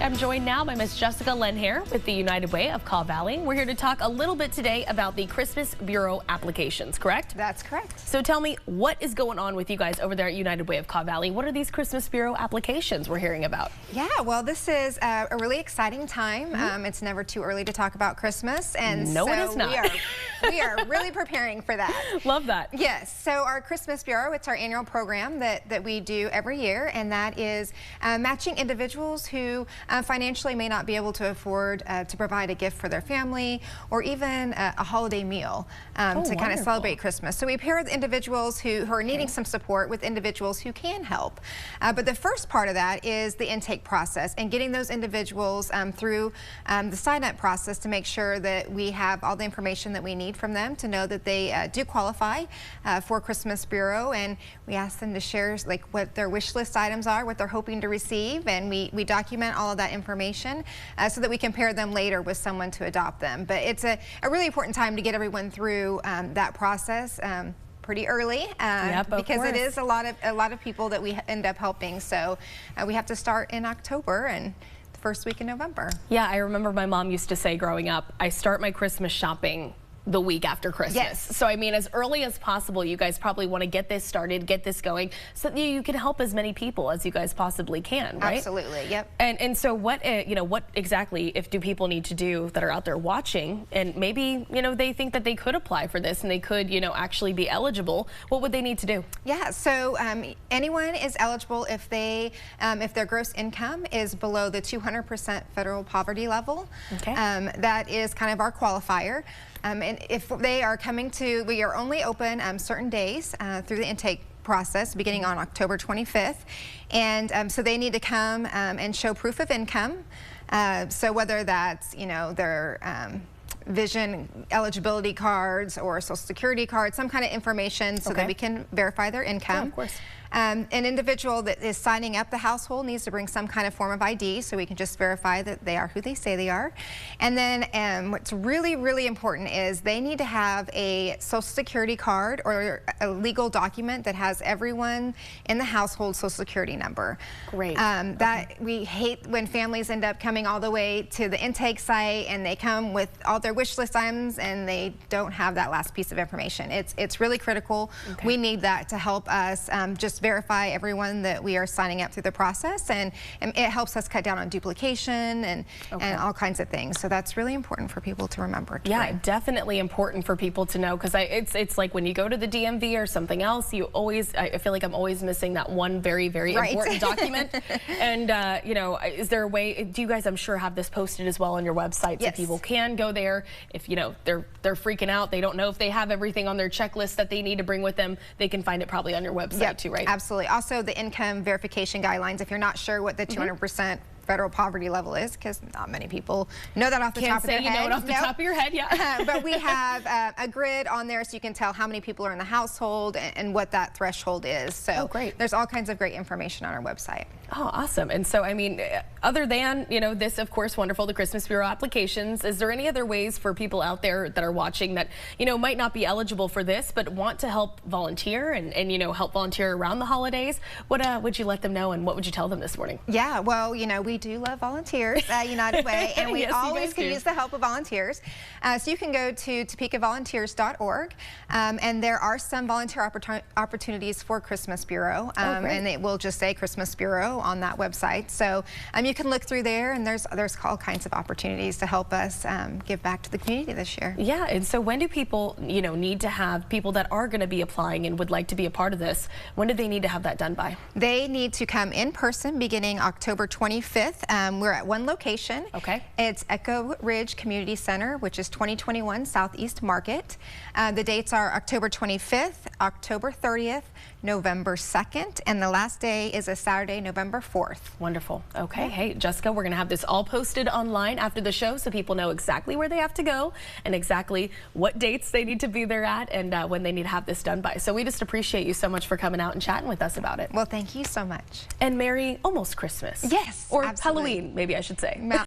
I'm joined now by Miss Jessica Lehnherr with the United Way of Kaw Valley. We're here to talk a little bit today about the Christmas Bureau applications, correct? That's correct. So tell me, what is going on with you guys over there at United Way of Kaw Valley? What are these Christmas Bureau applications we're hearing about? Yeah, well, this is a really exciting time. It's never too early to talk about Christmas, and no, so it is not. we are really preparing for that. Love that. Yes, so our Christmas Bureau, it's our annual program that we do every year, and that is matching individuals who financially may not be able to afford to provide a gift for their family or even a holiday meal to kind of celebrate Christmas. So we pair the individuals who are needing some support with individuals who can help. But the first part of that is the intake process and getting those individuals through the sign-up process to make sure that we have all the information that we need from them to know that they do qualify for Christmas Bureau, and we ask them to share like what their wish list items are, what they're hoping to receive, and we document all of that information so that we can pair them later with someone to adopt them. But it's a really important time to get everyone through that process pretty early because it is a lot of people that we end up helping. So we have to start in October and the first week in November. Yeah, I remember my mom used to say growing up, I start my Christmas shopping the week after Christmas. Yes. So I mean, as early as possible, you guys probably want to get this started, get this going, so that you can help as many people as you guys possibly can, right? Absolutely, yep. And so what what exactly do people need to do that are out there watching, and maybe they think that they could apply for this and they could actually be eligible? What would they need to do? Yeah, so anyone is eligible if their gross income is below the 200% federal poverty level. Okay. That is kind of our qualifier. And if they are coming to, we are only open certain days through the intake process beginning on October 25th. And so they need to come and show proof of income. So whether that's, their vision eligibility cards or social security cards, some kind of information so that we can verify their income. Yeah, of course. An individual that is signing up the household needs to bring some kind of form of ID so we can just verify that they are who they say they are. And then what's really, really important is they need to have a social security card or a legal document that has everyone in the household social security number. Great. We hate when families end up coming all the way to the intake site and they come with all their wish list items and they don't have that last piece of information. It's really critical. Okay. We need that to help us just verify everyone that we are signing up through the process, and it helps us cut down on duplication and all kinds of things. So that's really important for people to remember. Yeah, definitely important for people to know, because it's like when you go to the DMV or something else, I feel like I'm always missing that one very, very important document. And is there a way? Do you guys, I'm sure, have this posted as well on your website so people can go there if they're freaking out, they don't know if they have everything on their checklist that they need to bring with them? They can find it probably on your website too, right? Absolutely. Also, the income verification guidelines, if you're not sure what the 200% federal poverty level is, because not many people know that off the top of their head. Can't say you know it off the top of your head, yeah. But we have a grid on there so you can tell how many people are in the household and what that threshold is. So great. There's all kinds of great information on our website. Oh, awesome. And so, I mean, other than, this, of course, wonderful, the Christmas Bureau applications, is there any other ways for people out there that are watching that, might not be eligible for this, but want to help volunteer and help volunteer around the holidays? What would you let them know, and what would you tell them this morning? Yeah, well, we do love volunteers at United Way, and we always can use the help of volunteers. So you can go to topekavolunteers.org, and there are some volunteer opportunities for Christmas Bureau, and it will just say Christmas Bureau on that website. So you can look through there, and there's all kinds of opportunities to help us give back to the community this year. Yeah, and so when do people, need to have people that are going to be applying and would like to be a part of this? When do they need to have that done by? They need to come in person beginning October 25th. We're at one location. Okay. It's Echo Ridge Community Center, which is 2021 Southeast Market. The dates are October 25th, October 30th, November 2nd, and the last day is a Saturday, November 4th. Wonderful. Okay. Hey, Jessica, we're going to have this all posted online after the show so people know exactly where they have to go and exactly what dates they need to be there at and when they need to have this done by. So we just appreciate you so much for coming out and chatting with us about it. Well, thank you so much. And Merry almost Christmas. Yes, or absolutely. Halloween, maybe I should say.